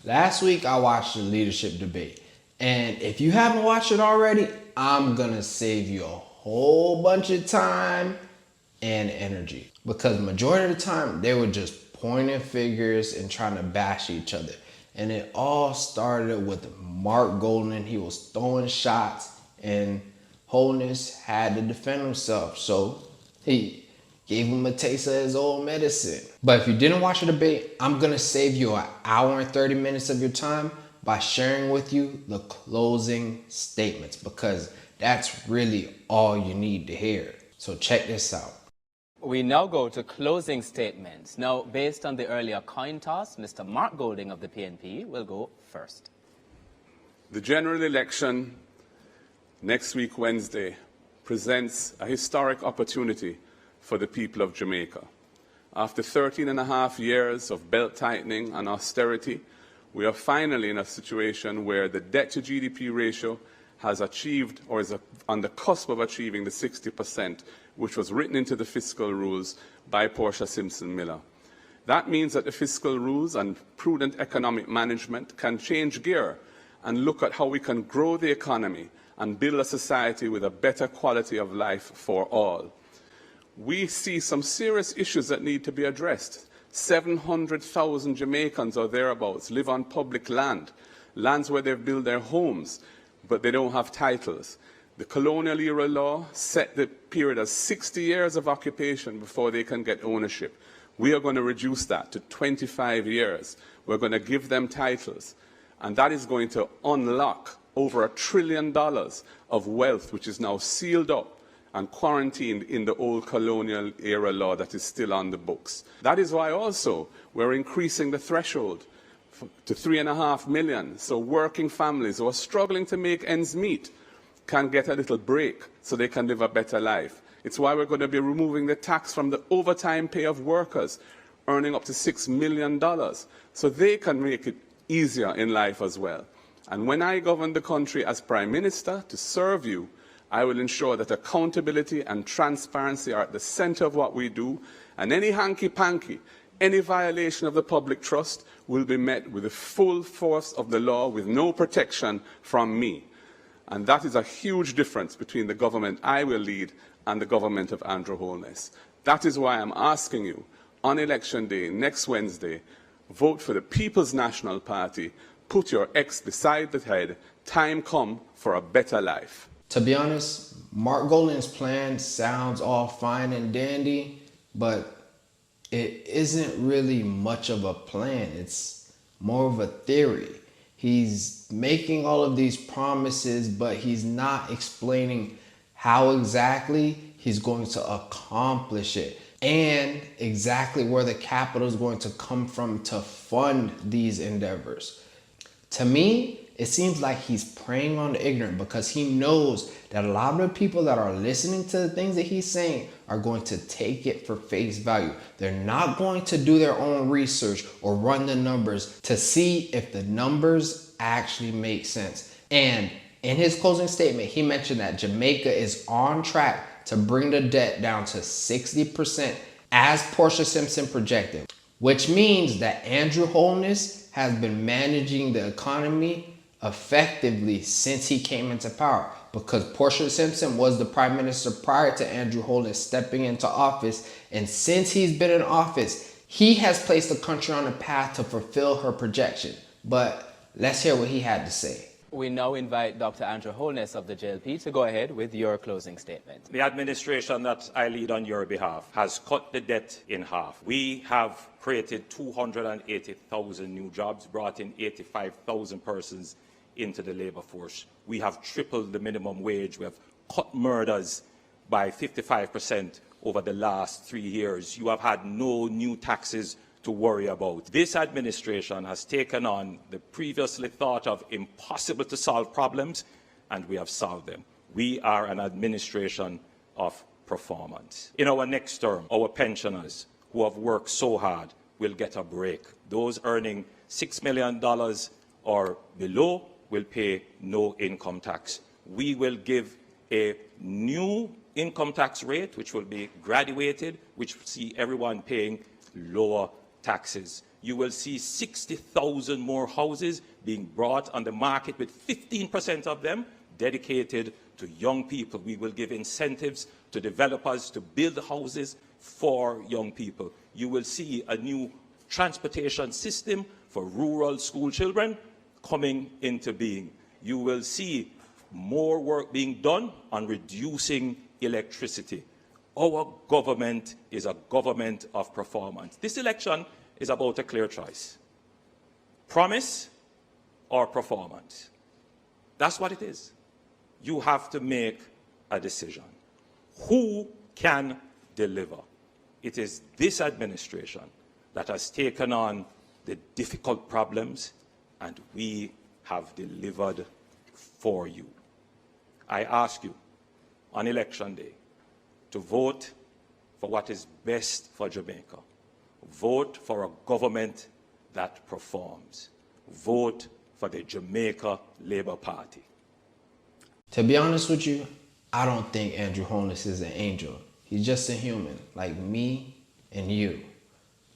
Last week, I watched the leadership debate. And if you haven't watched it already, I'm gonna save you a whole bunch of time and energy. Because majority of the time, they were just pointing fingers and trying to bash each other. And it all started with Mark Golden. He was throwing shots and Holness had to defend himself. So he gave him a taste of his old medicine. But if you didn't watch the debate, I'm gonna save you an hour and 30 minutes of your time by sharing with you the closing statements, because that's really all you need to hear. So check this out. We now go to closing statements. Now, based on the earlier coin toss, Mr. Mark Golding of the PNP will go first. The general election next week, Wednesday, presents a historic opportunity for the people of Jamaica. After 13 and a half years of belt tightening and austerity, we are finally in a situation where the debt to GDP ratio has achieved, or is on the cusp of achieving, the 60%, which was written into the fiscal rules by Portia Simpson Miller. That means that the fiscal rules and prudent economic management can change gear and look at how we can grow the economy and build a society with a better quality of life for all. We see some serious issues that need to be addressed. 700,000 Jamaicans or thereabouts live on public land, lands where they've built their homes, but they don't have titles. The colonial era law set the period as 60 years of occupation before they can get ownership. We are going to reduce that to 25 years. We're going to give them titles. And that is going to unlock over $1 trillion of wealth, which is now sealed up and quarantined in the old colonial era law that is still on the books. That is why also we're increasing the threshold to 3.5 million, so working families who are struggling to make ends meet can get a little break so they can live a better life. It's why we're going to be removing the tax from the overtime pay of workers earning up to $6 million, so they can make it easier in life as well. And when I govern the country as Prime Minister to serve you, I will ensure that accountability and transparency are at the center of what we do, and any hanky-panky, any violation of the public trust will be met with the full force of the law with no protection from me. And that is a huge difference between the government I will lead and the government of Andrew Holness. That is why I'm asking you, on Election Day, next Wednesday, vote for the People's National Party, put your ex beside the head, time come for a better life. To be honest, Mark Golding's plan sounds all fine and dandy, but it isn't really much of a plan. It's more of a theory. He's making all of these promises, but he's not explaining how exactly he's going to accomplish it and exactly where the capital is going to come from to fund these endeavors. To me, it seems like he's preying on the ignorant, because he knows that a lot of the people that are listening to the things that he's saying are going to take it for face value. They're not going to do their own research or run the numbers to see if the numbers actually make sense. And in his closing statement, he mentioned that Jamaica is on track to bring the debt down to 60% as Portia Simpson projected, which means that Andrew Holness has been managing the economy effectively since he came into power, because Portia Simpson was the prime minister prior to Andrew Holness stepping into office. And since he's been in office, he has placed the country on a path to fulfill her projection. But let's hear what he had to say. We now invite Dr. Andrew Holness of the JLP to go ahead with your closing statement. The administration that I lead on your behalf has cut the debt in half. We have created 280,000 new jobs, brought in 85,000 persons into the labour force. We have tripled the minimum wage. We have cut murders by 55% over the last 3 years. You have had no new taxes to worry about. This administration has taken on the previously thought of impossible to solve problems, and we have solved them. We are an administration of performance. In our next term, our pensioners who have worked so hard will get a break. Those earning $6 million or below will pay no income tax. We will give a new income tax rate, which will be graduated, which will see everyone paying lower taxes. you will see 60,000 more houses being brought on the market, with 15% of them dedicated to young people. We will give incentives to developers to build houses for young people. You will see a new transportation system for rural school children coming into being. You will see more work being done on reducing electricity. Our government is a government of performance. This election is about a clear choice: promise or performance. That's what it is. You have to make a decision. Who can deliver? It is this administration that has taken on the difficult problems, and we have delivered for you. I ask you on election day to vote for what is best for Jamaica. Vote for a government that performs. Vote for the Jamaica Labour Party. To be honest with you, I don't think Andrew Holness is an angel. He's just a human, like me and you.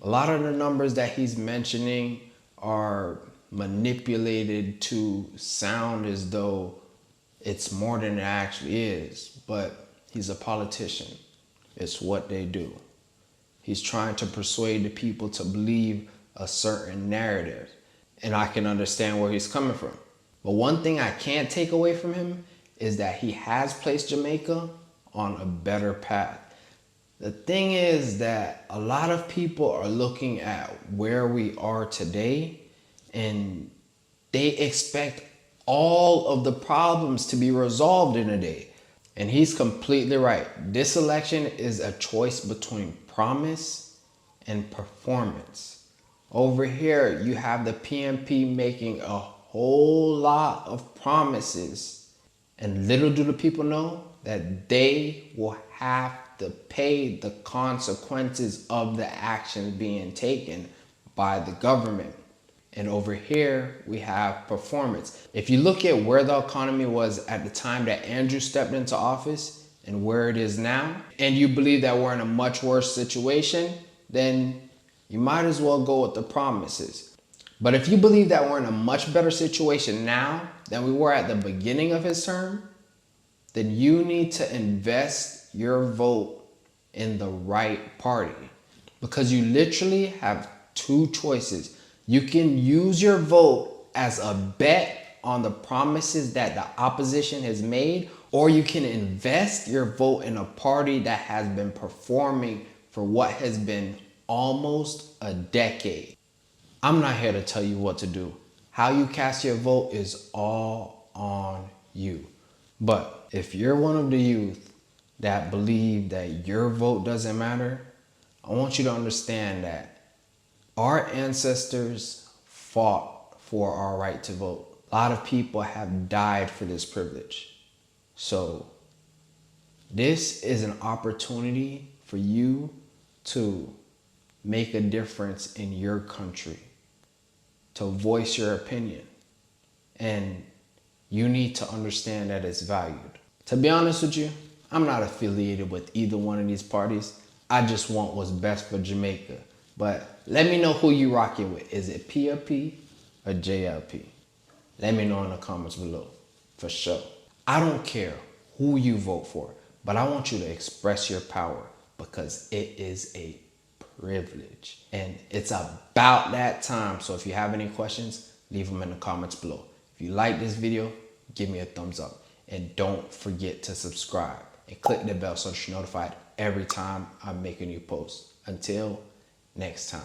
A lot of the numbers that he's mentioning are manipulated to sound as though it's more than it actually is, but he's a politician. It's what they do. He's trying to persuade the people to believe a certain narrative, and I can understand where he's coming from. But one thing I can't take away from him is that he has placed Jamaica on a better path. The thing is that a lot of people are looking at where we are today, and they expect all of the problems to be resolved in a day. And he's completely right. This election is a choice between promise and performance. Over here, you have the PNP making a whole lot of promises, and little do the people know that they will have to pay the consequences of the actions being taken by the government. And over here, we have performance. If you look at where the economy was at the time that Andrew stepped into office and where it is now, and you believe that we're in a much worse situation, then you might as well go with the promises. But if you believe that we're in a much better situation now than we were at the beginning of his term, then you need to invest your vote in the right party, because you literally have two choices. You can use your vote as a bet on the promises that the opposition has made, or you can invest your vote in a party that has been performing for what has been almost a decade. I'm not here to tell you what to do. How you cast your vote is all on you. But if you're one of the youth that believe that your vote doesn't matter, I want you to understand that our ancestors fought for our right to vote. A lot of people have died for this privilege. So this is an opportunity for you to make a difference in your country, to voice your opinion. And you need to understand that it's valued. To be honest with you, I'm not affiliated with either one of these parties. I just want what's best for Jamaica. But let me know who you rocking with. Is it PNP or JLP? Let me know in the comments below, for sure. I don't care who you vote for, but I want you to express your power, because it is a privilege. And it's about that time. So if you have any questions, leave them in the comments below. If you like this video, give me a thumbs up. And don't forget to subscribe and click the bell so you're notified every time I make a new post. Until next time.